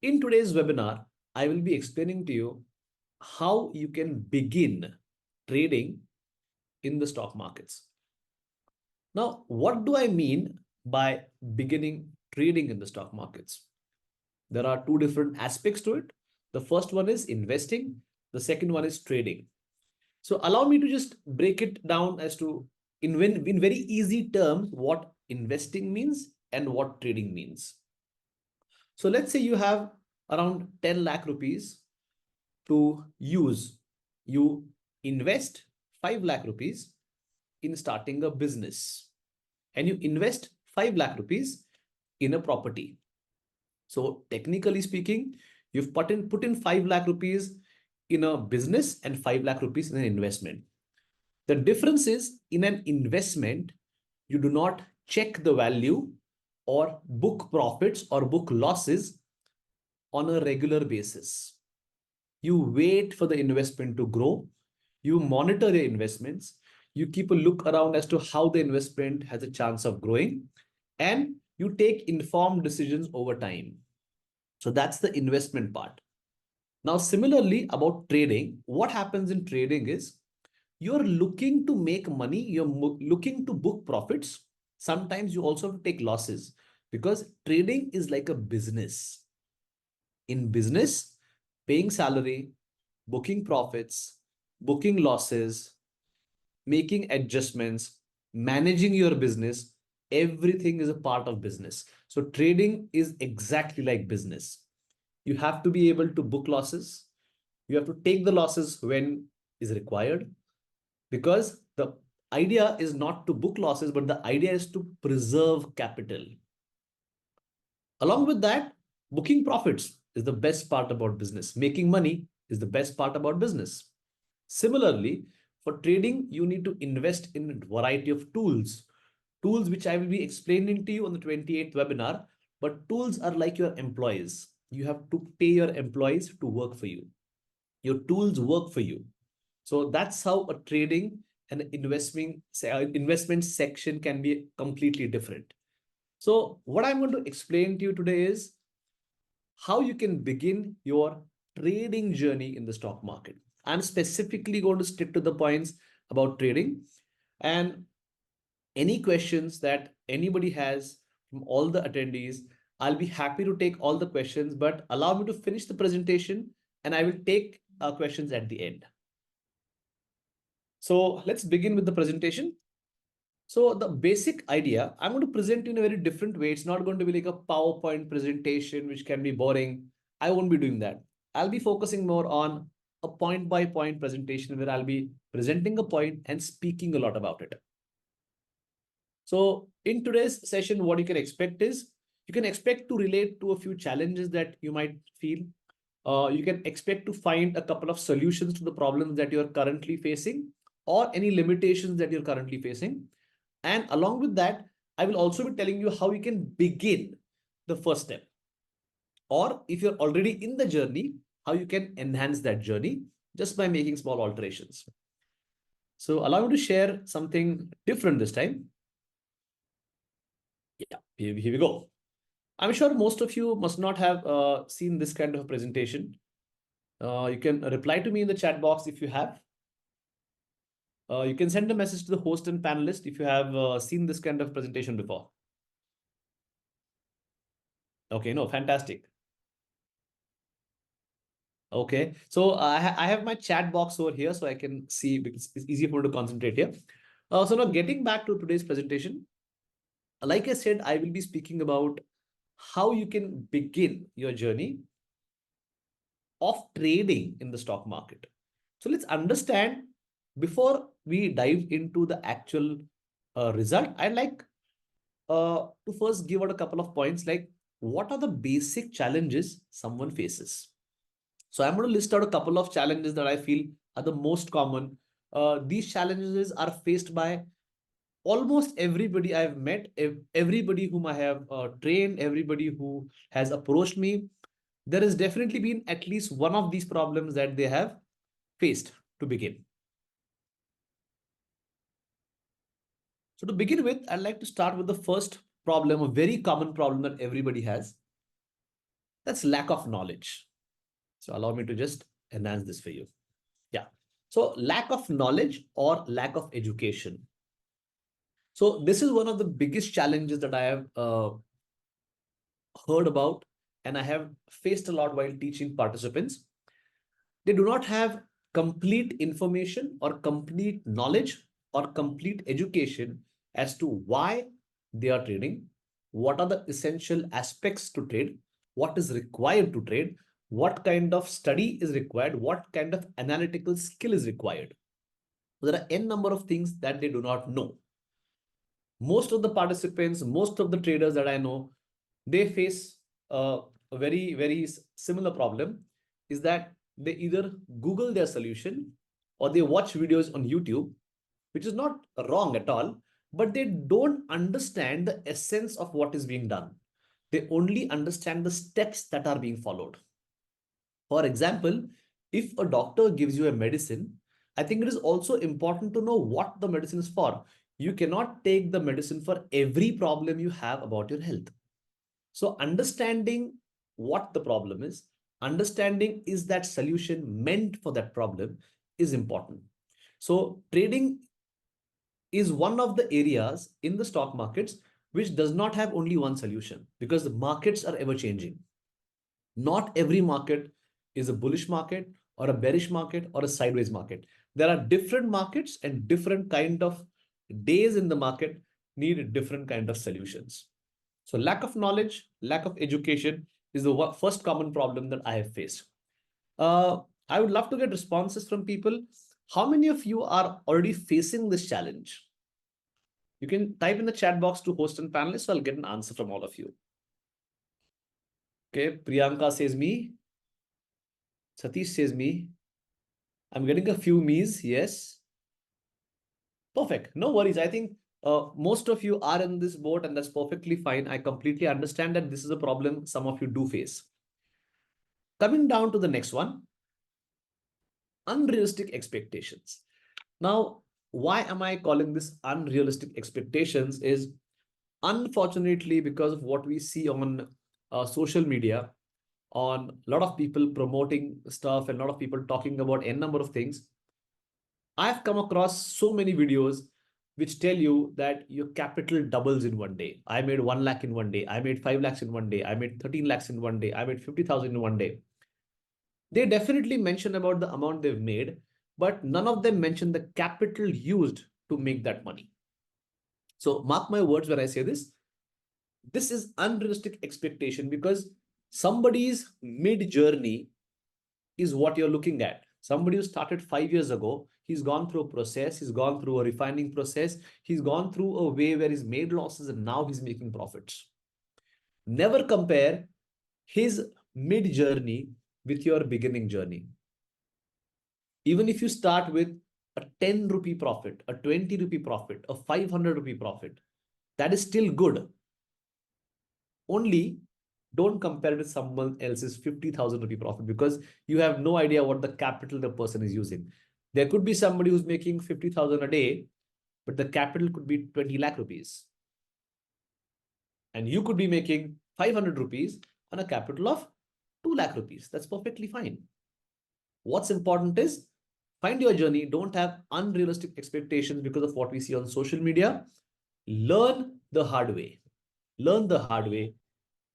In today's webinar, I will be explaining to you how you can begin trading in the stock markets. Now, what do I mean by beginning trading in the stock markets? There are two different aspects to it. The first one is investing. The second one is trading. So allow me to just break it down as to in very easy terms what investing means and what trading means. So let's say you have around 10 lakh rupees to use. You invest 5 lakh rupees in starting a business and you invest 5 lakh rupees in a property. So technically speaking, you've put in 5 lakh rupees in a business and 5 lakh rupees in an investment. The difference is in an investment, you do not check the value or book profits or book losses on a regular basis. You wait for the investment to grow. You monitor your investments. You keep a look around as to how the investment has a chance of growing, and you take informed decisions over time. So that's the investment part. Now, similarly about trading, what happens in trading is you're looking to make money, you're looking to book profits. Sometimes you also have to take losses because trading is like a business. In business, paying salary, booking profits, booking losses, making adjustments, managing your business, everything is a part of business. So trading is exactly like business. You have to be able to book losses. You have to take the losses when is required, because the idea is not to book losses, but the idea is to preserve capital. Along with that, booking profits is the best part about business. Making money is the best part about business. Similarly, for trading, you need to invest in a variety of tools. Tools which I will be explaining to you on the 28th webinar, but tools are like your employees. You have to pay your employees to work for you. Your tools work for you. So that's how a trading and investment section can be completely different. So what I'm going to explain to you today is how you can begin your trading journey in the stock market. I'm specifically going to stick to the points about trading, and any questions that anybody has from all the attendees, I'll be happy to take all the questions, but allow me to finish the presentation and I will take questions at the end. So let's begin with the presentation. So the basic idea, I'm going to present in a very different way. It's not going to be like a PowerPoint presentation, which can be boring. I won't be doing that. I'll be focusing more on a point by point presentation where I'll be presenting a point and speaking a lot about it. So in today's session, what you can expect is you can expect to relate to a few challenges that you might feel. You can expect to find a couple of solutions to the problems that you're currently facing or any limitations that you're currently facing. And along with that, I will also be telling you how you can begin the first step. Or if you're already in the journey, how you can enhance that journey just by making small alterations. So allow me to share something different this time. Yeah, here we go. I'm sure most of you must not have seen this kind of a presentation. You can reply to me in the chat box if you have. You can send a message to the host and panelist if you have seen this kind of presentation before. Okay, no, fantastic. Okay, so I have my chat box over here so I can see because it's easier for me to concentrate here. So now getting back to today's presentation, like I said, I will be speaking about how you can begin your journey of trading in the stock market. So let's understand before we dive into the actual result. I'd like to first give out a couple of points like what are the basic challenges someone faces. So I'm going to list out a couple of challenges that I feel are the most common. These challenges are faced by almost everybody I've met, everybody whom I have trained, everybody who has approached me. There has definitely been at least one of these problems that they have faced to begin. So to begin with, I'd like to start with the first problem, a very common problem that everybody has. That's lack of knowledge. So allow me to just enhance this for you. Yeah. So lack of knowledge or lack of education. So this is one of the biggest challenges that I have heard about and I have faced a lot while teaching participants. They do not have complete information or complete knowledge or complete education as to why they are trading, what are the essential aspects to trade, what is required to trade, what kind of study is required, what kind of analytical skill is required. There are n number of things that they do not know. Most of the participants, most of the traders that I know, they face a very similar problem, is that they either Google their solution or they watch videos on YouTube, which is not wrong at all, but they don't understand the essence of what is being done. They only understand the steps that are being followed. For example, if a doctor gives you a medicine, I think it is also important to know what the medicine is for. You cannot take the medicine for every problem you have about your health. So understanding what the problem is, understanding is that solution meant for that problem is important. So trading is one of the areas in the stock markets which does not have only one solution because the markets are ever changing. Not every market is a bullish market or a bearish market or a sideways market. There are different markets and different kind of days in the market need different kind of solutions. So lack of knowledge, lack of education is the first common problem that I have faced. Uh, I would love to get responses from people. How many of you are already facing this challenge? You can type in the chat box to host and panelists, so I'll get an answer from all of you. Okay, Priyanka says me. Satish says me. I'm getting a few me's. Yes. Perfect. No worries. I think most of you are in this boat, and that's perfectly fine. I completely understand that this is a problem some of you do face. Coming down to the next one, unrealistic expectations. Now, why am I calling this unrealistic expectations? Is unfortunately because of what we see on social media, on a lot of people promoting stuff and a lot of people talking about n number of things. I've come across so many videos which tell you that your capital doubles in one day. I made 1 lakh in one day. I made 5 lakhs in one day. I made 13 lakhs in one day. I made 50,000 in one day. They definitely mention about the amount they've made, but none of them mention the capital used to make that money. So mark my words when I say this. This is unrealistic expectation because somebody's mid journey is what you're looking at. Somebody who started 5 years ago, he's gone through a process, he's gone through a refining process, he's gone through a way where he's made losses and now he's making profits. Never compare his mid journey with your beginning journey. Even if you start with a 10 rupee profit, a 20 rupee profit, a 500 rupee profit, that is still good. Only don't compare it with someone else's 50,000 rupee profit because you have no idea what the capital the person is using. There could be somebody who's making 50,000 a day, but the capital could be 20 lakh rupees. And you could be making 500 rupees on a capital of 2 lakh rupees. That's perfectly fine. What's important is find your journey. Don't have unrealistic expectations because of what we see on social media. Learn the hard way. Learn the hard way.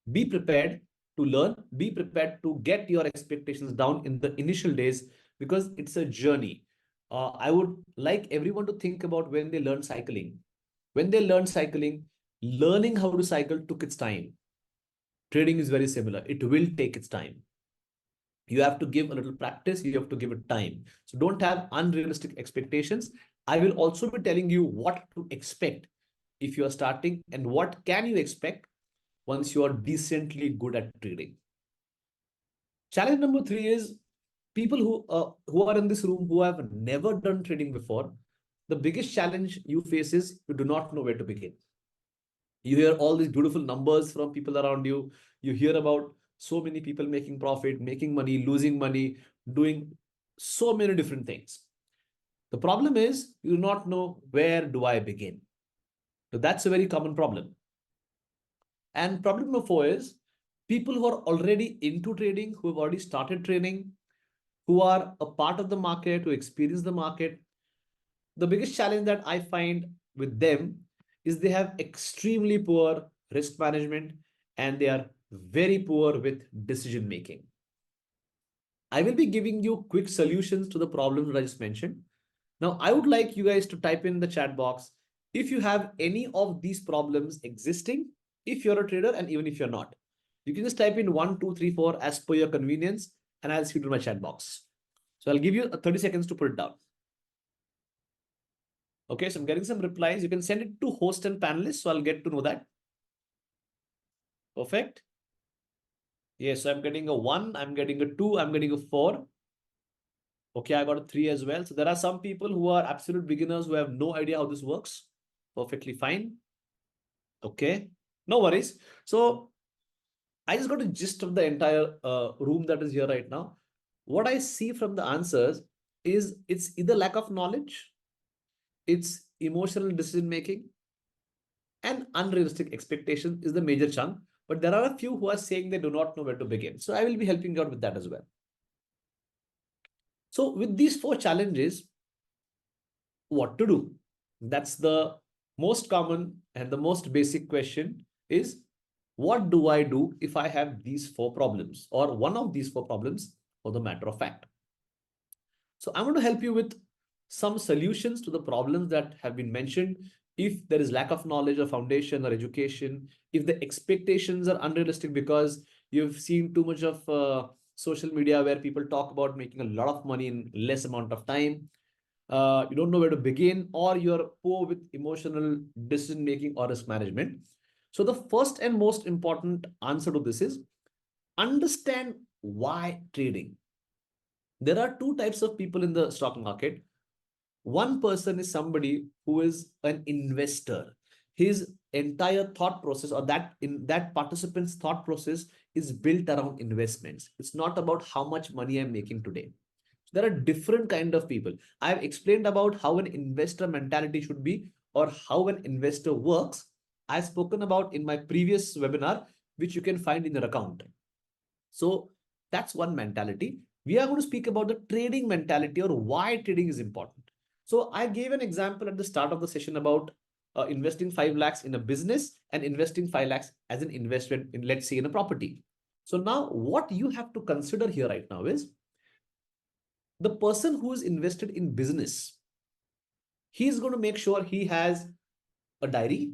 Be prepared to learn. Be prepared to get your expectations down in the initial days because it's a journey. I would like everyone to think about when they learn cycling. When they learn cycling, learning how to cycle took its time. Trading is very similar. It will take its time. You have to give a little practice. You have to give it time. So don't have unrealistic expectations. I will also be telling you what to expect if you are starting and what can you expect once you are decently good at trading. Challenge number 3 is people who are in this room who have never done trading before. The biggest challenge you face is you do not know where to begin. You hear all these beautiful numbers from people around you. You hear about so many people making profit, making money, losing money, doing so many different things. The problem is you do not know where do I begin. So that's a very common problem. And problem number 4 is people who are already into trading, who have already started trading, who are a part of the market, who experience the market. The biggest challenge that I find with them is they have extremely poor risk management and they are very poor with decision making. I will be giving you quick solutions to the problems that I just mentioned. Now, I would like you guys to type in the chat box if you have any of these problems existing, if you're a trader and even if you're not. You can just type in 1, 2, 3, 4 as per your convenience and I'll see it in my chat box. So I'll give you 30 seconds to put it down. Okay, so I'm getting some replies. You can send it to host and panelists, so I'll get to know that. Perfect. Yes, so I'm getting a 1, I'm getting a 2, I'm getting a 4. Okay, I got a 3 as well. So there are some people who are absolute beginners who have no idea how this works. Perfectly fine. Okay, no worries. So I just got a gist of the entire room that is here right now. What I see from the answers is it's either lack of knowledge, it's emotional decision making, and unrealistic expectation is the major chunk. But there are a few who are saying they do not know where to begin. So I will be helping you out with that as well. So with these 4 challenges, what to do? That's the most common and the most basic question is what do I do if I have these 4 problems or one of these 4 problems for the matter of fact? So I'm going to help you with some solutions to the problems that have been mentioned. If there is lack of knowledge or foundation or education, if the expectations are unrealistic because you've seen too much of social media where people talk about making a lot of money in less amount of time, you don't know where to begin, or you're poor with emotional decision making or risk management. So the first and most important answer to this is understand why trading. There are 2 types of people in the stock market. One person is somebody who is an investor. His entire thought process or that participant's thought process is built around investments. It's not about how much money I'm making today. There are different kind of people. I've explained about how an investor mentality should be or how an investor works. I've spoken about in my previous webinar, which you can find in your account. So that's one mentality. We are going to speak about the trading mentality or why trading is important. So I gave an example at the start of the session about investing 5 lakhs in a business and investing 5 lakhs as an investment in, let's say, in a property. So now what you have to consider here right now is the person who is invested in business, he's going to make sure he has a diary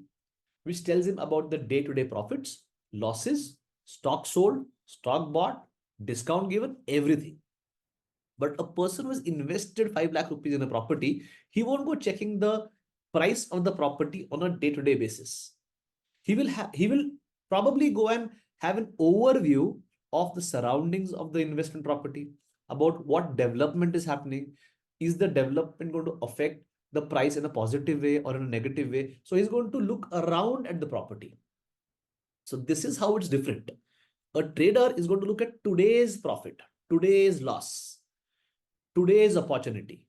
which tells him about the day-to-day profits, losses, stock sold, stock bought, discount given, everything. But a person who has invested 5 lakh rupees in a property, he won't go checking the price of the property on a day-to-day basis. He will probably go and have an overview of the surroundings of the investment property, about what development is happening. Is the development going to affect the price in a positive way or in a negative way? So he's going to look around at the property. So this is how it's different. A trader is going to look at today's profit, today's loss, today's opportunity.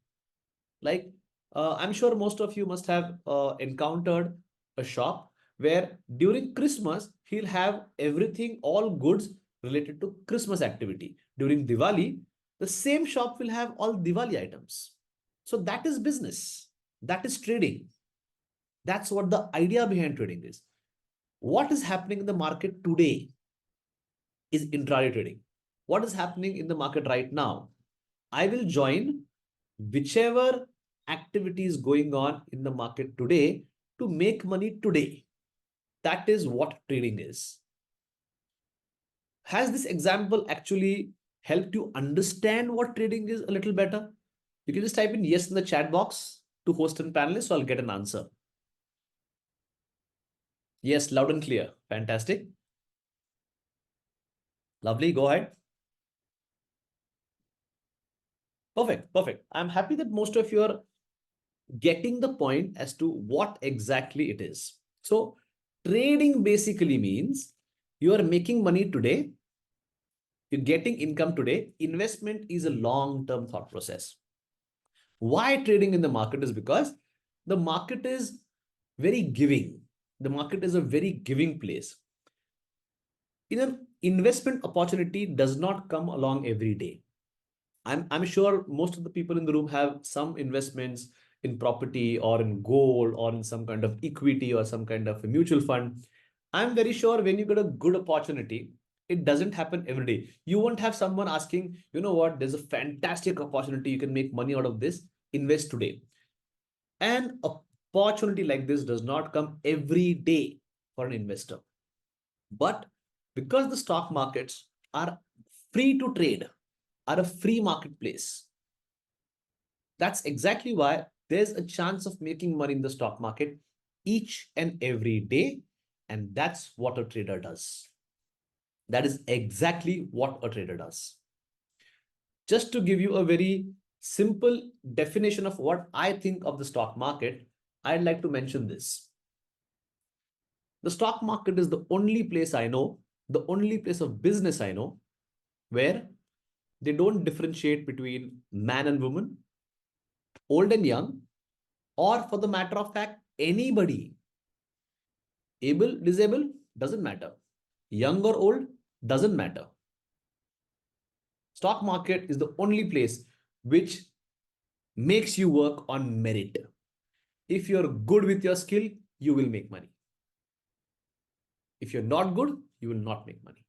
Like I'm sure most of you must have encountered a shop where during Christmas he'll have everything, all goods related to Christmas activity. During Diwali, the same shop will have all Diwali items. So that is business. That is trading. That's what the idea behind trading is. What is happening in the market today is intraday trading. What is happening in the market right now? I will join whichever activity is going on in the market today to make money today. That is what trading is. Has this example actually helped you understand what trading is a little better? You can just type in yes in the chat box to host and panelists, so I'll get an answer. Yes, loud and clear. Fantastic. Lovely. Go ahead. Perfect. Perfect. I'm happy that most of you are getting the point as to what exactly it is. So trading basically means you are making money today, you're getting income today. Investment is a long-term thought process. Why trading in the market is because the market is very giving. The market is a very giving place. In an investment opportunity does not come along every day. I'm sure most of the people in the room have some investments in property or in gold or in some kind of equity or some kind of a mutual fund. I'm very sure when you get a good opportunity, it doesn't happen every day. You won't have someone asking, you know what, there's a fantastic opportunity, you can make money out of this, invest today. An opportunity like this does not come every day for an investor. But because the stock markets are free to trade, are a free marketplace, that's exactly why there's a chance of making money in the stock market each and every day. And that's what a trader does. That is exactly what a trader does. Just to give you a very simple definition of what I think of the stock market, I'd like to mention this. The stock market is the only place I know, the only place of business I know, where they don't differentiate between man and woman, old and young, or for the matter of fact, anybody, able, disabled, doesn't matter. Young or old, doesn't matter. Stock market is the only place which makes you work on merit. If you're good with your skill, you will make money. If you're not good, you will not make money.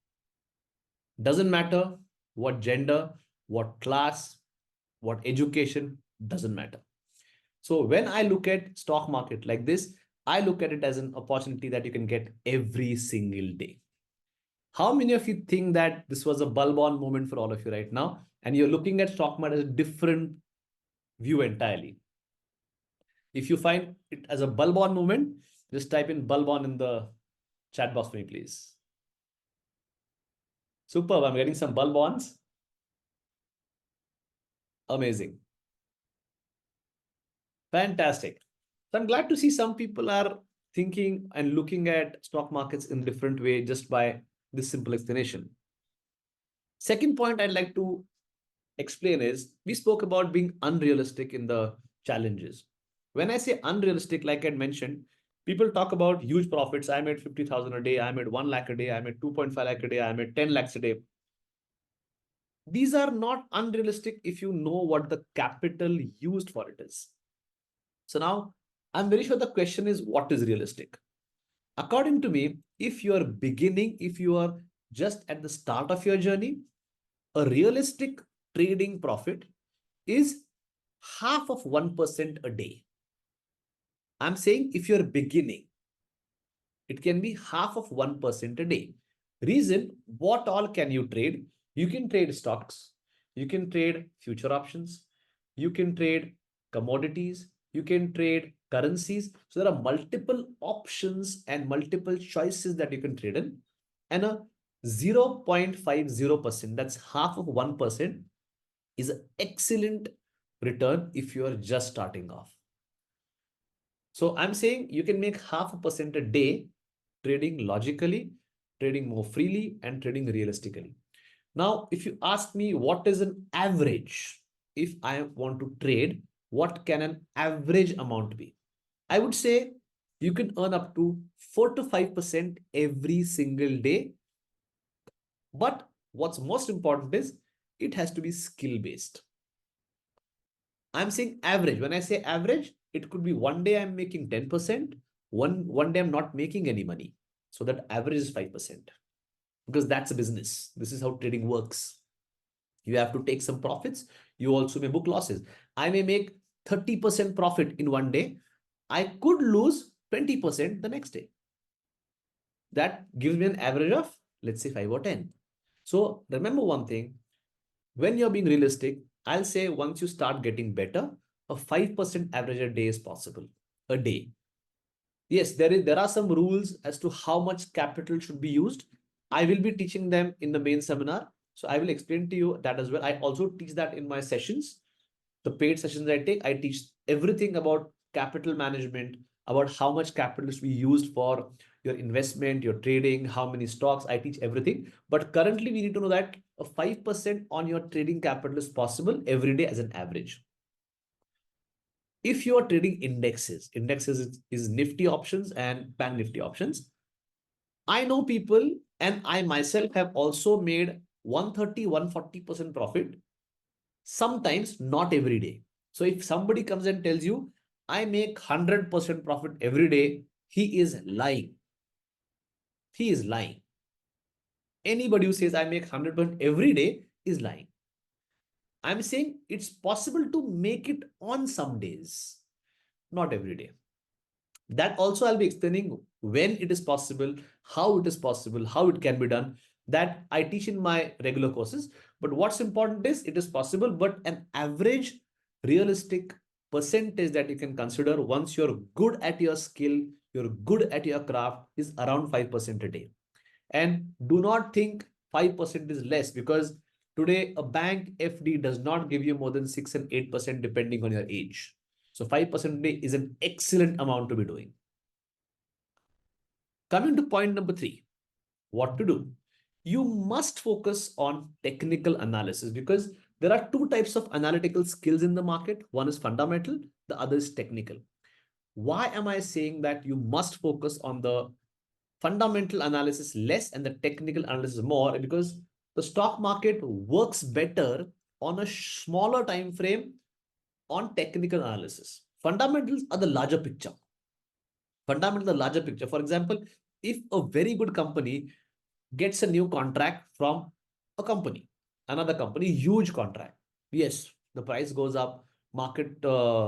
Doesn't matter what gender, what class, what education, doesn't matter. So when I look at stock market like this, I look at it as an opportunity that you can get every single day. How many of you think that this was a bulb on moment for all of you right now? And you're looking at stock market as a different view entirely. If you find it as a bulb on moment, just type in bulb on in the chat box for me, please. Superb. I'm getting some bulb ons. Amazing. Fantastic. So I'm glad to see some people are thinking and looking at stock markets in a different way just by this simple explanation. Second point I'd like to explain is we spoke about being unrealistic in the challenges. When I say unrealistic, like I mentioned, people talk about huge profits. I made 50,000 a day. I made 1 lakh a day. I made 2.5 lakh a day. I made 10 lakhs a day. These are not unrealistic if you know what the capital used for it is. So now I'm very sure the question is what is realistic? According to me, if you are beginning, if you are just at the start of your journey, a realistic trading profit is half of 1% a day. I'm saying if you're beginning, it can be half of 1% a day. Reason, what all can you trade? You can trade stocks, you can trade future options, you can trade commodities, you can trade currencies. So there are multiple options and multiple choices that you can trade in. And a 0.50%, that's half of 1%, is an excellent return if you are just starting off. So I'm saying you can make half a percent a day trading logically, trading more freely, and trading realistically. Now, if you ask me what is an average, if I want to trade, what can an average amount be? I would say you can earn up to 4 to 5% every single day. But what's most important is it has to be skill based. I'm saying average. When I say average, it could be one day I'm making 10%, one day I'm not making any money. So that average is 5%. Because that's a business. This is how trading works. You have to take some profits. You also may book losses. I may make 30% profit in one day. I could lose 20% the next day. That gives me an average of, let's say, 5 or 10. So remember one thing, when you're being realistic, I'll say once you start getting better, a 5% average a day is possible. A day. Yes, there are some rules as to how much capital should be used. I will be teaching them in the main seminar. So I will explain to you that as well. I also teach that in my sessions. The paid sessions I take, I teach everything about capital management, about how much capital is to be used for your investment, your trading, how many stocks. I teach everything. But currently, we need to know that a 5% on your trading capital is possible every day as an average. If you are trading indexes, indexes is Nifty options and Bank Nifty options. I know people, and I myself have also made 130, 140% profit, sometimes not every day. So if somebody comes and tells you, I make 100% profit every day, he is lying. He is lying. Anybody who says I make 100% every day is lying. I'm saying it's possible to make it on some days, not every day. That also I'll be explaining when it is possible, how it is possible, how it can be done. That I teach in my regular courses. But what's important is it is possible, but an average realistic percentage that you can consider once you're good at your skill, you're good at your craft, is around 5% a day. And do not think 5% is less, because today a bank FD does not give you more than 6 and 8% depending on your age. So 5% a day is an excellent amount to be doing. Coming to point number 3, what to do? You must focus on technical analysis, because there are two types of analytical skills in the market. One is fundamental, the other is technical. Why am I saying that you must focus on the fundamental analysis less and the technical analysis more? Because the stock market works better on a smaller time frame on technical analysis. Fundamentals are the larger picture. Fundamental, the larger picture. For example, if a very good company gets a new contract from a company, another company, huge contract. Yes, the price goes up, market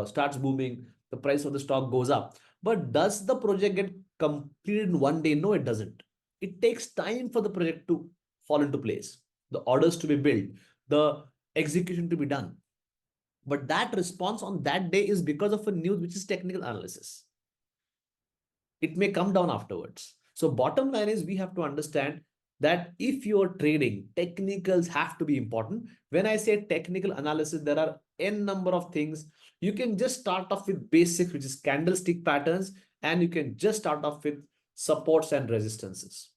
starts booming, the price of the stock goes up. But does the project get completed in one day? No, it doesn't. It takes time for the project to fall into place, the orders to be built, the execution to be done. But that response on that day is because of a news which is technical analysis. It may come down afterwards. So bottom line is we have to understand that if you're trading, technicals have to be important. When I say technical analysis, there are n number of things. You can just start off with basics, which is candlestick patterns, and you can just start off with supports and resistances.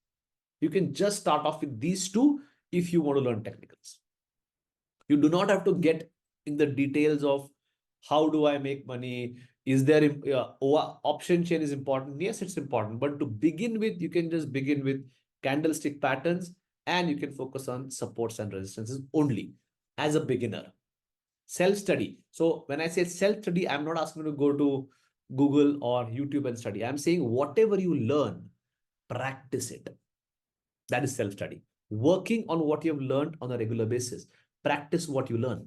You can just start off with these two if you want to learn technicals. You do not have to get in the details of how do I make money. Is there option chain is important? Yes, it's important. But to begin with, you can just begin with candlestick patterns, and you can focus on supports and resistances only as a beginner. Self-study. So when I say self-study, I'm not asking you to go to Google or YouTube and study. I'm saying whatever you learn, practice it. That is self-study. Working on what you have learned on a regular basis. Practice what you learn.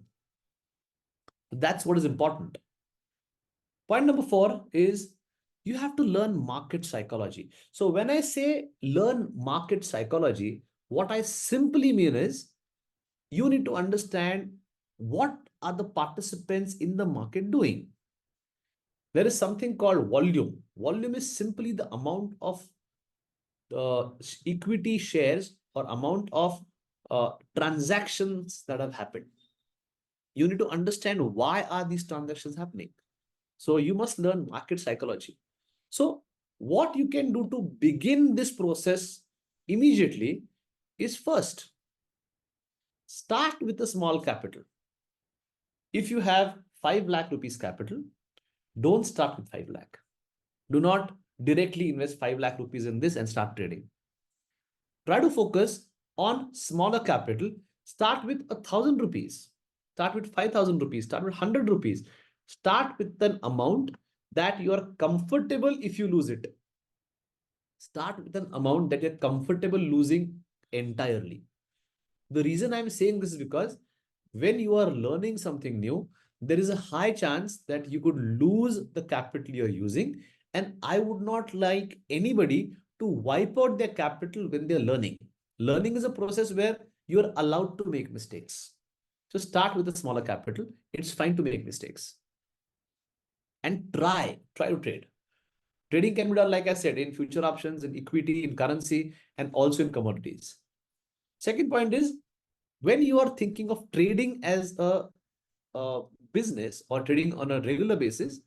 That's what is important. Point number 4 is you have to learn market psychology. So when I say learn market psychology, what I simply mean is you need to understand what are the participants in the market doing. There is something called volume. Volume is simply the amount of equity shares or amount of transactions that have happened. You need to understand why are these transactions happening. So you must learn market psychology. So what you can do to begin this process immediately is, first, start with a small capital. If you have 5 lakh rupees capital, don't start with 5 lakh. Do not directly invest 5 lakh rupees in this and start trading. Try to focus on smaller capital. Start with 1,000 rupees. Start with 5,000 rupees. Start with 100 rupees. Start with an amount that you are comfortable if you lose it. Start with an amount that you're comfortable losing entirely. The reason I'm saying this is because when you are learning something new, there is a high chance that you could lose the capital you're using. And I would not like anybody to wipe out their capital when they're learning. Learning is a process where you're allowed to make mistakes. So start with a smaller capital. It's fine to make mistakes. And try to trade. Trading can be done, like I said, in future options, in equity, in currency, and also in commodities. Second point is, when you are thinking of trading as a business or trading on a regular basis,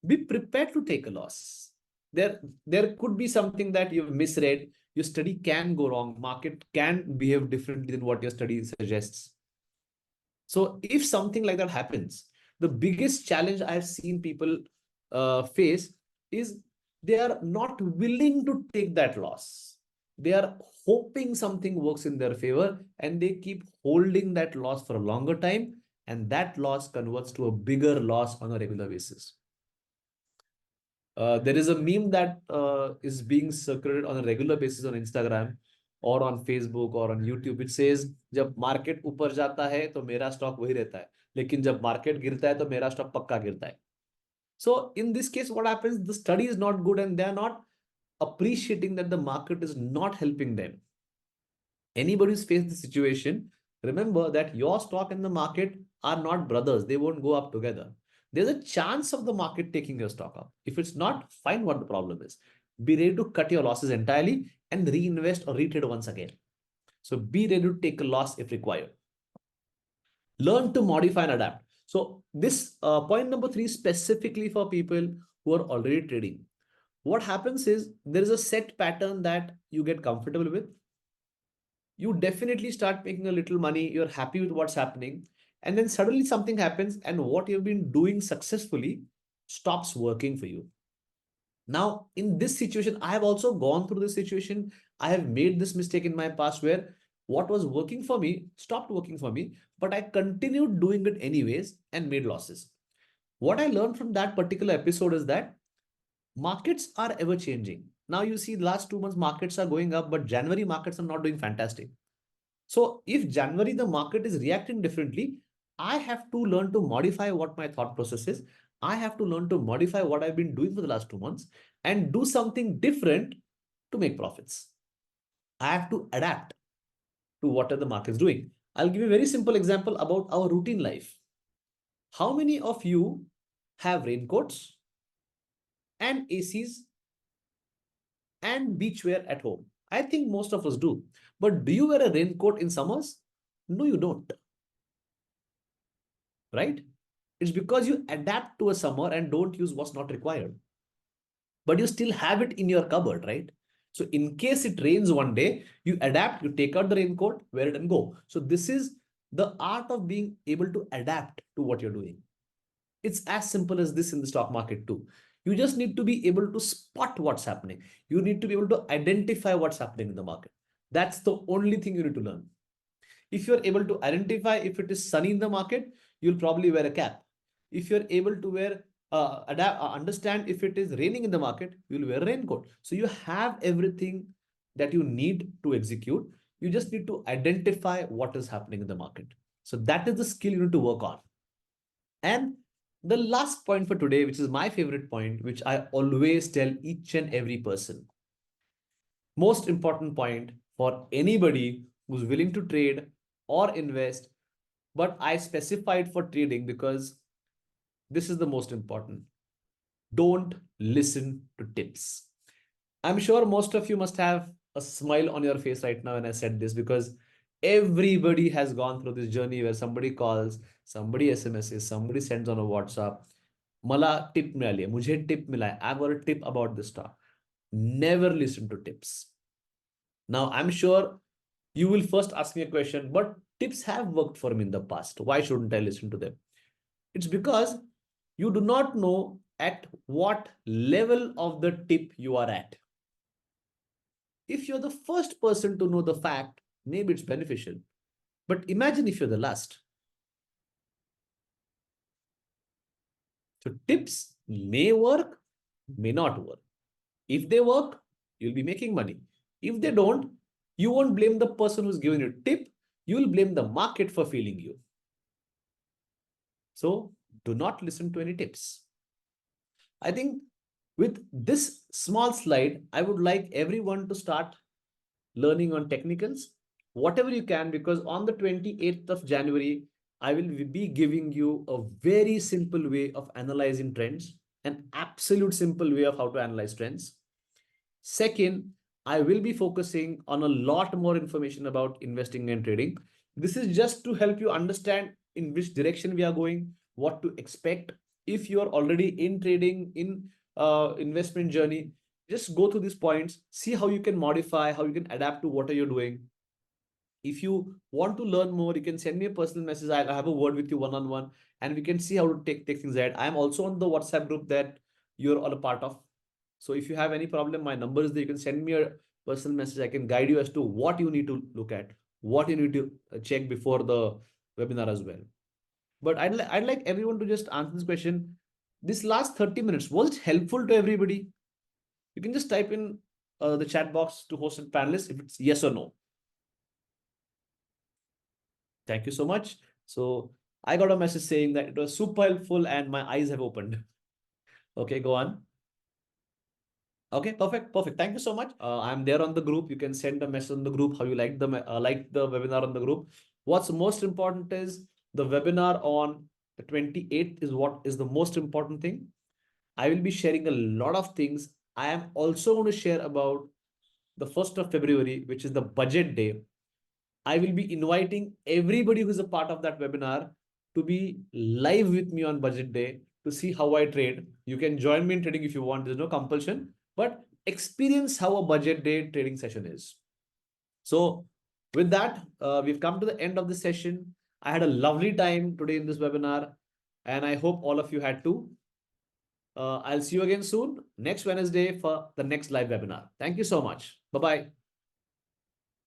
be prepared to take a loss. There could be something that you've misread. Your study can go wrong. Market can behave differently than what your study suggests. So if something like that happens, the biggest challenge I've seen people face is they are not willing to take that loss. They are hoping something works in their favor and they keep holding that loss for a longer time. And that loss converts to a bigger loss on a regular basis. There is a meme that is being circulated on a regular basis on Instagram or on Facebook or on YouTube. It says, जब market ऊपर जाता है तो मेरा stock वही रहता है, लेकिन जब मार्केट गिरता है तो मेरा स्टॉक पक्का गिरता है. So in this case, what happens? The study is not good and they are not appreciating that the market is not helping them. Anybody who's faced the situation, remember that your stock and the market are not brothers. They won't go up together. There's a chance of the market taking your stock up. If it's not, find what the problem is. Be ready to cut your losses entirely and reinvest or retrade once again. So be ready to take a loss if required. Learn to modify and adapt. So this point number 3 specifically for people who are already trading. What happens is there is a set pattern that you get comfortable with. You definitely start making a little money. You're happy with what's happening. And then suddenly something happens and what you've been doing successfully stops working for you. Now, in this situation, I have also gone through this situation. I have made this mistake in my past where what was working for me stopped working for me, but I continued doing it anyways and made losses. What I learned from that particular episode is that markets are ever changing. Now you see last 2 months markets are going up, but January markets are not doing fantastic. So if January the market is reacting differently, I have to learn to modify what my thought process is. I have to learn to modify what I've been doing for the last 2 months and do something different to make profits. I have to adapt to what the market is doing. I'll give you a very simple example about our routine life. How many of you have raincoats and ACs and beachwear at home? I think most of us do. But do you wear a raincoat in summers? No, you don't. Right? It's because you adapt to a summer and don't use what's not required. But you still have it in your cupboard, right? So in case it rains one day, you adapt, you take out the raincoat, wear it and go. So this is the art of being able to adapt to what you're doing. It's as simple as this in the stock market too. You just need to be able to spot what's happening. You need to be able to identify what's happening in the market. That's the only thing you need to learn. If you're able to identify if it is sunny in the market, you'll probably wear a cap. If you're able to understand if it is raining in the market, you'll wear a raincoat. So you have everything that you need to execute. You just need to identify what is happening in the market. So that is the skill you need to work on. And the last point for today, which is my favorite point, which I always tell each and every person. Most important point for anybody who's willing to trade or invest, but I specified for trading because this is the most important. Don't listen to tips. I'm sure most of you must have a smile on your face right now when I said this because everybody has gone through this journey where somebody calls, somebody SMSs, somebody sends on a WhatsApp. मला tip मिळाली आहे, मुझे tip मिला है. I've got a tip about this stock. Never listen to tips. Now, I'm sure you will first ask me a question, but tips have worked for me in the past. Why shouldn't I listen to them? It's because you do not know at what level of the tip you are at. If you're the first person to know the fact, maybe it's beneficial. But imagine if you're the last. So tips may work, may not work. If they work, you'll be making money. If they don't, you won't blame the person who's giving you a tip. You will blame the market for failing you. So do not listen to any tips. I think with this small slide, I would like everyone to start learning on technicals, whatever you can, because on the 28th of January, I will be giving you a very simple way of analyzing trends, an absolute simple way of how to analyze trends. Second, I will be focusing on a lot more information about investing and trading. This is just to help you understand in which direction we are going, what to expect. If you are already in trading, in investment journey, just go through these points, see how you can modify, how you can adapt to what are you doing. If you want to learn more, you can send me a personal message. I'll have a word with you one-on-one, and we can see how to take things ahead. I'm also on the WhatsApp group that you're all a part of. So if you have any problem, my number is there. You can send me a personal message. I can guide you as to what you need to look at, what you need to check before the webinar as well. But I'd like everyone to just answer this question. This last 30 minutes, was it helpful to everybody? You can just type in the chat box to host and panelists if it's yes or no. Thank you so much. So I got a message saying that it was super helpful and my eyes have opened. Okay, go on. Okay, perfect, perfect. Thank you so much. I'm there on the group. You can send a message on the group how you like the webinar on the group. What's most important is the webinar on the 28th is what is the most important thing. I will be sharing a lot of things. I am also going to share about the 1st of February, which is the budget day. I will be inviting everybody who's a part of that webinar to be live with me on budget day to see how I trade. You can join me in trading if you want. There's no compulsion, but experience how a budget day trading session is. So with that, we've come to the end of the session. I had a lovely time today in this webinar, and I hope all of you had too. I'll see you again soon next Wednesday for the next live webinar. Thank you so much. Bye-bye.